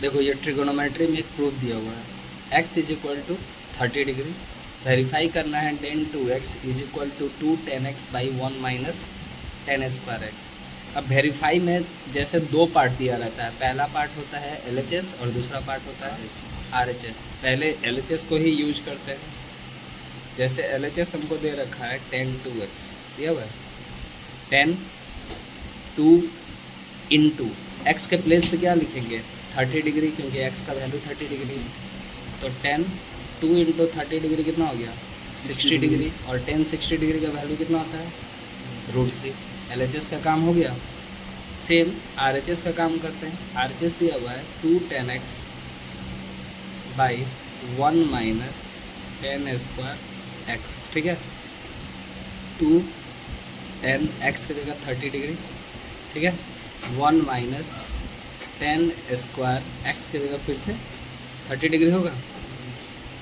देखो ये ट्रिगोनोमेट्री में एक प्रूफ दिया हुआ है, x is equal to 30 degree, verify करना है tan 2x is equal to 2tan x by 1 minus tan square x. अब वेरीफाई में जैसे दो पार्ट दिया रहता है, पहला पार्ट होता है LHS और दूसरा पार्ट होता है RHS। पहले LHS को ही यूज करते हैं। जैसे LHS हमको दे रखा है tan 2x दिया हुआ है, tan 2 इंटू एक्स के प्लेस पे क्या लिखेंगे 30 डिग्री, क्योंकि x का वैल्यू 30 डिग्री है। तो tan 2 इंटू 30 डिग्री कितना हो गया 60 डिग्री, और tan 60 डिग्री का वैल्यू कितना होता है √3। LHS का काम हो गया। सेम RHS का काम करते हैं। RHS दिया हुआ है 2tan x by 1 minus tan square x, ठीक है। 2tan x की जगह 30 डिग्री, ठीक है, 1 माइनस tan स्क्वायर एक्स की जगह फिर से 30 डिग्री होगा।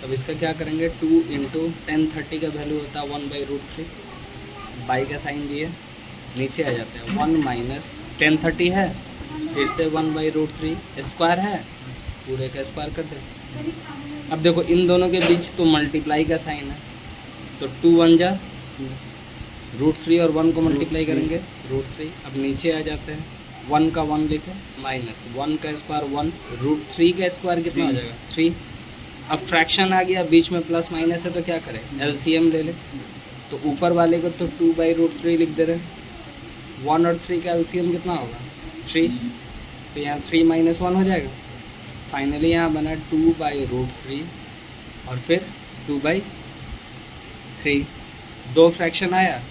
तब इसका क्या करेंगे 2 इंटू tan 30 का वैल्यू होता है 1/√3, बाई का साइन दिए नीचे आ जाते हैं 1 माइनस tan 30 है, फिर से 1/√3 स्क्वायर है, पूरे का स्क्वायर कर दें। अब देखो इन दोनों के बीच तो मल्टीप्लाई का साइन है, तो 2 1 जा √3 और 1 को मल्टीप्लाई करेंगे √3। अब नीचे आ जाते हैं 1 का 1 लिखे माइनस 1 का स्क्वायर 1, √3 का स्क्वायर कितना हो जाएगा 3। अब फ्रैक्शन आ गया, बीच में प्लस माइनस है तो क्या करें LCM ले लें। तो ऊपर वाले को तो 2/√3 लिख दे रहे हैं, 1 और 3 का LCM कितना होगा 3, तो यहाँ 3 माइनस 1 हो जाएगा। फाइनली यहाँ बना 2/√3 और फिर 2/3। दो फ्रैक्शन आया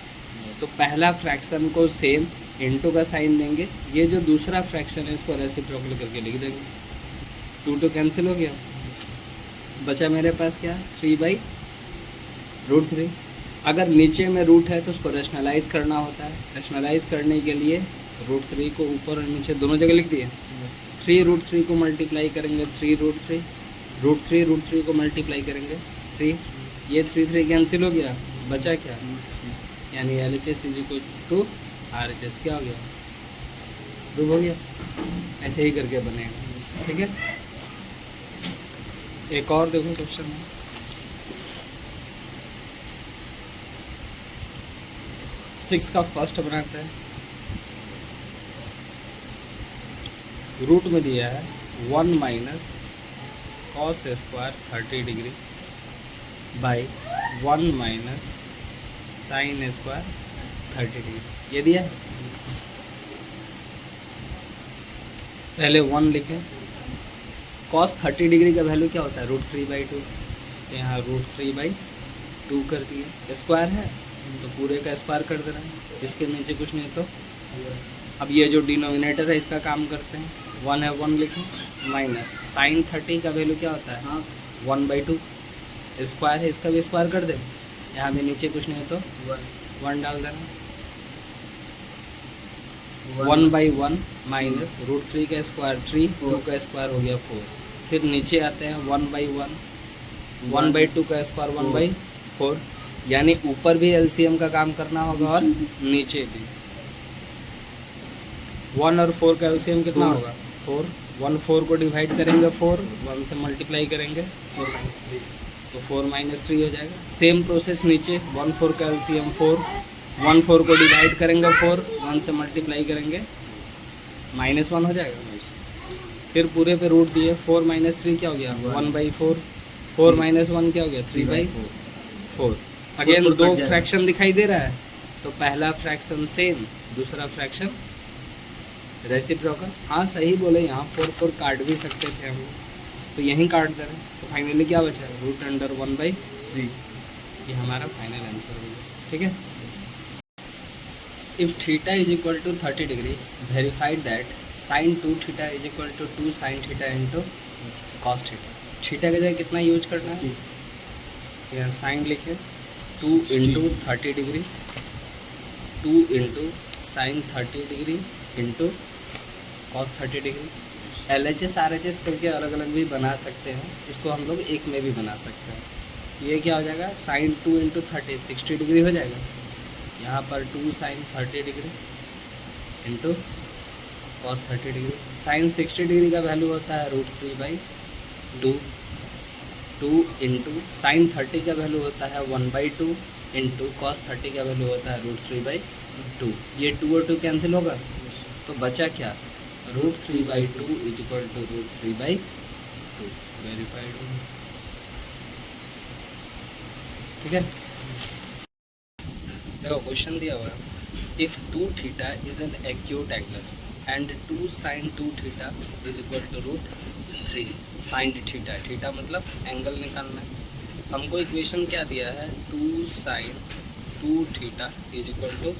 तो पहला फ्रैक्शन को सेम इनटू का साइन देंगे, ये जो दूसरा फ्रैक्शन है इसको रेसिप्रोकल करके लिख देंगे। 2 तो कैंसिल हो गया, बचा मेरे पास क्या 3/√3। अगर नीचे में रूट है तो उसको रेशनलाइज करना होता है। रेशनलाइज करने के लिए √3 को ऊपर और नीचे दोनों जगह लिख दिए। 3√3 को मल्टीप्लाई करेंगे 3√3, √3 को मल्टीप्लाई करेंगे 3, ये 3 कैंसिल हो गया, बचा क्या यानी LHS is equal to RHS, क्या हो गया प्रूव हो गया। ऐसे ही करके बनेगा, ठीक है। एक और देखो क्वेश्चन है, सिक्स का फर्स्ट बनाते हैं। रूट में दिया है 1 minus cos square 30 degree by 1 minus sine square 30 degree, ये दिया है। पहले 1 लिखें, कॉस 30 डिग्री का वैल्यू क्या होता है √3/2, तो यहाँ √3/2 कर दिए। स्क्वायर है तो पूरे का स्क्वायर कर दे रहे हैं, इसके नीचे कुछ नहीं तो। अब ये जो डिनोमिनेटर है इसका काम करते हैं, 1 है 1 लिखें, माइनस साइन 30 का वैल्यू क्या होता है 1/2, स्क्वायर है इसका भी स्क्वायर कर दें, यहाँ भी नीचे कुछ नहीं तो 1 डाल देना। 1/1 माइनस √3 का स्क्वायर 3, 2 का स्क्वायर हो गया 4। फिर नीचे आते हैं 1/1, 1/2 का स्क्वायर 1/4, यानी ऊपर भी LCM का काम करना होगा और नीचे भी। 1 और 4 का LCM कितना होगा 4, 1 4 को डिवाइड करेंगे 4, 1 से मल्टीप्लाई करेंगे तो 4 - 3 हो जाएगा। सेम प्रोसेस नीचे 1 4 का LCM 4, 1 4 को डिवाइड करेंगे 4, 1 से मल्टीप्लाई करेंगे -1 हो जाएगा। फिर पूरे पे रूट दिए, 4 - 3 क्या हो गया 1/4, 4 - 1 क्या हो गया 3/4। अगेन दो फ्रैक्शन दिखाई दे रहा है, तो पहला फ्रैक्शन सेम, दूसरा फ्रैक्शन रेसिप्रोकल। हाँ सही बोले, यहाँ 4 4 काट भी सकते थे हम लोग, तो यहीं काट दे रहे हैं। तो फाइनली क्या बचा √1/3, ये हमारा फाइनल आंसर हो गया, ठीक है। If theta is equal to 30 degree, verified that sin 2θ is equal to 2 sin θ into cos theta. Theta की जगह कितना यूज करना है, यहाँ साइन लिखे 2 into 30 degree, 2 into sine 30 degree into cos 30 degree. LHS RHS करके अलग अलग भी बना सकते हैं, इसको हम लोग एक में भी बना सकते हैं। ये क्या हो जाएगा sin 2 इंटू 30 60 डिग्री हो जाएगा, यहाँ पर 2 sin 30 degree into cos 30 degree. Sine 60 degree का वैल्यू होता है √3/2, 2 इंटू साइन 30 का वैल्यू होता है 1/2 इंटू कॉस 30 का वैल्यू होता है √3/2। ये 2 और 2 कैंसिल होगा, तो बचा क्या, √3/2 इज इक्वल टू √3/2। वेरीफाइड, ठीक है। देखो क्वेश्चन दिया हुआ है, if 2 theta is an acute angle and 2 sin 2 theta is equal to √3 sin theta. Theta मतलब एंगल निकालना है। हमको इक्वेशन क्या दिया है, 2 sin 2 theta is equal to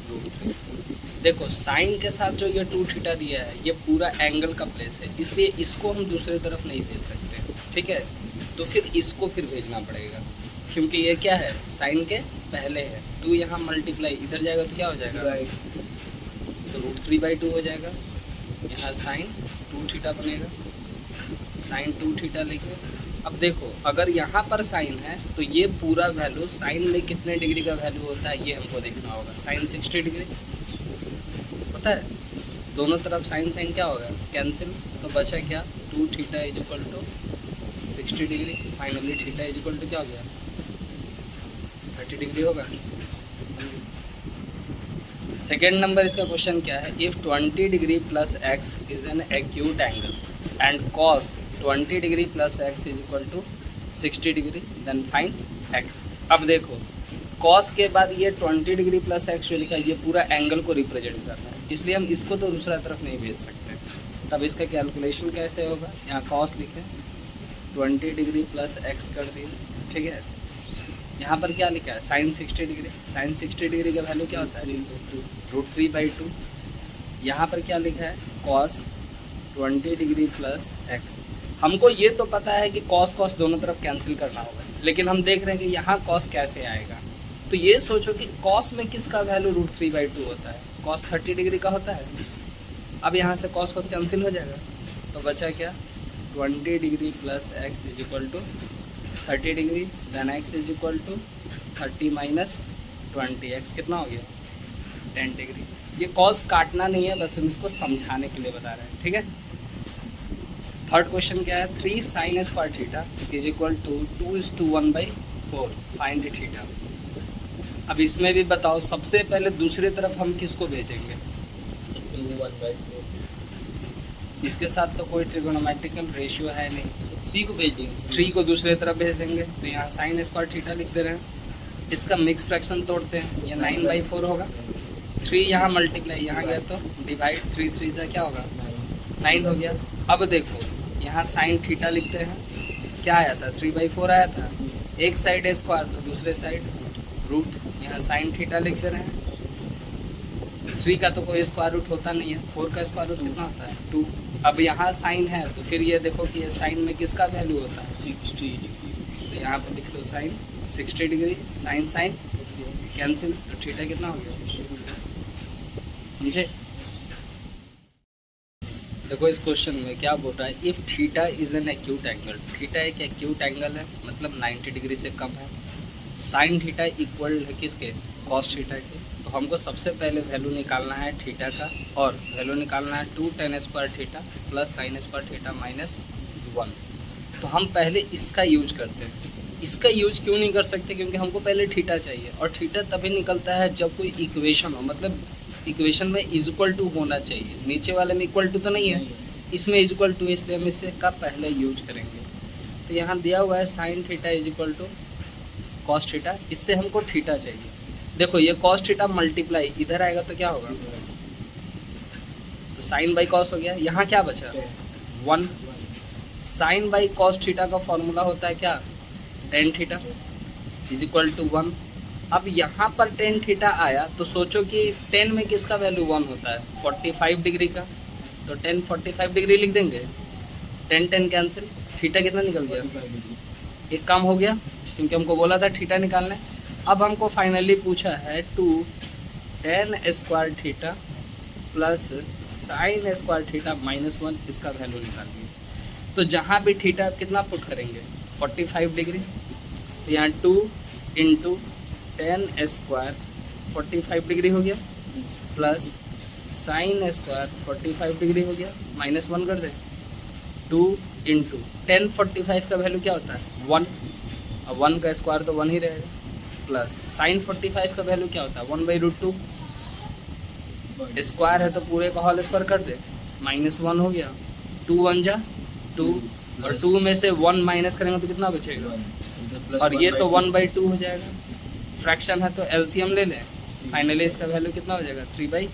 √3। देखो साइन के साथ जो ये 2 थीटा दिया है ये पूरा एंगल का प्लेस है, इसलिए इसको हम दूसरी तरफ नहीं भेज सकते, ठीक है। तो फिर इसको फिर भेजना पड़ेगा, क्योंकि ये क्या है, साइन के पहले है। 2 यहाँ मल्टीप्लाई इधर जाएगा तो क्या हो जाएगा, तो √3/2 हो जाएगा। यहाँ साइन 2 थीटा बनेगा, साइन 2 थीटा लिखे। अब देखो अगर यहाँ पर साइन है तो ये पूरा वैल्यू साइन में कितने डिग्री का वैल्यू होता है ये हमको देखना होगा। साइन 60 डिग्री होता है, दोनों तरफ साइन साइन क्या होगा, कैंसिल। तो बचा क्या, 2 theta is equal to 60 degree. Finally theta is equal to क्या हो गया, 30 डिग्री होगा। सेकेंड नंबर इसका क्वेश्चन क्या है, if 20 degree plus x is an acute angle and cos 20 degree plus x is equal to 60 degree, then find x. अब देखो cos के बाद ये 20 डिग्री प्लस एक्स जो लिखा है ये पूरा एंगल को रिप्रेजेंट कर रहा है, इसलिए हम इसको तो दूसरा तरफ नहीं भेज सकते। तब इसका कैलकुलेशन कैसे होगा, यहाँ कॉस लिखे 20 डिग्री प्लस एक्स कर दिए, ठीक है। यहाँ पर क्या लिखा है, साइन 60 डिग्री। साइन 60 डिग्री का वैल्यू क्या होता है, √3/2। यहाँ पर क्या लिखा है, कॉस 20 डिग्री प्लस एक्स। हमको ये तो पता है कि कॉस कॉस दोनों तरफ कैंसिल करना होगा, लेकिन हम देख रहे हैं कि यहाँ कॉस कैसे आएगा। तो ये सोचो कि कॉस में किसका वैल्यू √3/2 होता है, कॉस 30 डिग्री का होता है। अब यहाँ से कॉस कॉस कैंसिल हो जाएगा, तो बचा क्या, 20 degree plus x is equal to 30 degree, then x is equal to 30 minus 20। X कितना हो गया, 10 डिग्री। ये कॉस काटना नहीं है, बस हम इसको समझाने के लिए बता रहे हैं, ठीक है। थर्ड क्वेश्चन क्या है, 3 sin square theta is equal to 2:1/4 find theta. अब इसमें भी बताओ, सबसे पहले दूसरी तरफ हम किसको भेजेंगे, 1/4। इसके साथ तो कोई ट्रिगोनोमेट्रिकल रेशियो है नहीं, 3 को भेज देंगे, 3 को दूसरी तरफ भेज देंगे। तो यहाँ साइन स्क्वायर थीटा लिख दे रहे हैं, इसका मिक्स फ्रैक्शन तोड़ते हैं, ये 9/4 होगा। 3 यहाँ मल्टीप्लाई यहाँ गया तो डिवाइड, 3 3 से क्या होगा, 9 हो गया। अब देखो यहाँ साइन थीटा लिखते हैं, क्या आया था, 3/4 आया था। एक साइड है स्क्वायर तो दूसरे साइड रूट, यहाँ साइन थीटा लिख दे रहे हैं। 3 का तो कोई स्क्वायर रूट होता नहीं है, 4 का स्क्वायर रूट कितना होता है, 2। अब यहाँ साइन है तो फिर ये देखो कि ये साइन में किसका वैल्यू होता है, 60 डिग्री। तो यहाँ पर लिख लो sine 60 degree, sine sine cancel, तो थीटा कितना हो गया, समझे। देखो इस क्वेश्चन में क्या बोल रहा है, if theta is an acute angle. Theta एक एक्यूट एंगल है, मतलब 90 डिग्री से कम है। साइन थीटा इक्वल है किसके, कॉस थीटा के। तो हमको सबसे पहले वैल्यू निकालना है थीटा का, और वैल्यू निकालना है 2 tan square theta plus sine square theta minus 1। तो हम पहले इसका यूज करते हैं। इसका यूज क्यों नहीं कर सकते, क्योंकि हमको पहले थीटा चाहिए, और थीटा तभी निकलता है जब कोई इक्वेशन हो, मतलब इक्वेशन में इज इक्वल टू होना चाहिए। नीचे वाले में इक्वल टू तो नहीं है, इसमें इज इक्वल टू, इसलिए हम इससे का पहले यूज करेंगे। तो यहाँ दिया हुआ है sine theta is equal to cos theta, इससे हमको थीटा चाहिए। देखो ये कॉस थीटा मल्टीप्लाई इधर आएगा तो क्या होगा, तो साइन बाई कॉस हो गया। यहाँ क्या बचा, 1। साइन बाई कॉस थीटा का फॉर्मूला होता है क्या, tan theta is equal to 1। अब यहाँ पर टेन थीटा आया तो सोचो कि 10 में किसका वैल्यू 1 होता है, 45 डिग्री का। तो 10 45 डिग्री लिख देंगे, 10 10 कैंसिल, थीटा कितना निकल गया, एक काम हो गया, क्योंकि हमको बोला था थीटा निकालना है। अब हमको फाइनली पूछा है 2 tan square theta plus sine square theta minus 1, इसका वैल्यू निकालिए। तो जहाँ भी थीटा कितना पुट करेंगे, 45 डिग्री, तो यहाँ 2 इंटू tan स्क्वायर 45 डिग्री हो गया प्लस साइन स्क्वायर 45 डिग्री हो गया, -1 कर दे, 2 इंटू 1045 का वैल्यू क्या होता है 1, अब 1 का स्क्वायर तो 1 ही रहेगा, प्लस साइन 45 का वैल्यू क्या होता है 1/√2, स्क्वायर है तो पूरे का होल स्क्वायर कर दे, -1 हो गया, 2 1 जा 2, और 2 में से 1 माइनस करेंगे तो कितना बचेगा, और ये तो 1/2 हो जाएगा, फ्रैक्शन है तो एलसीएम ले लें, फाइनली इसका वैल्यू कितना हो जाएगा 3/2।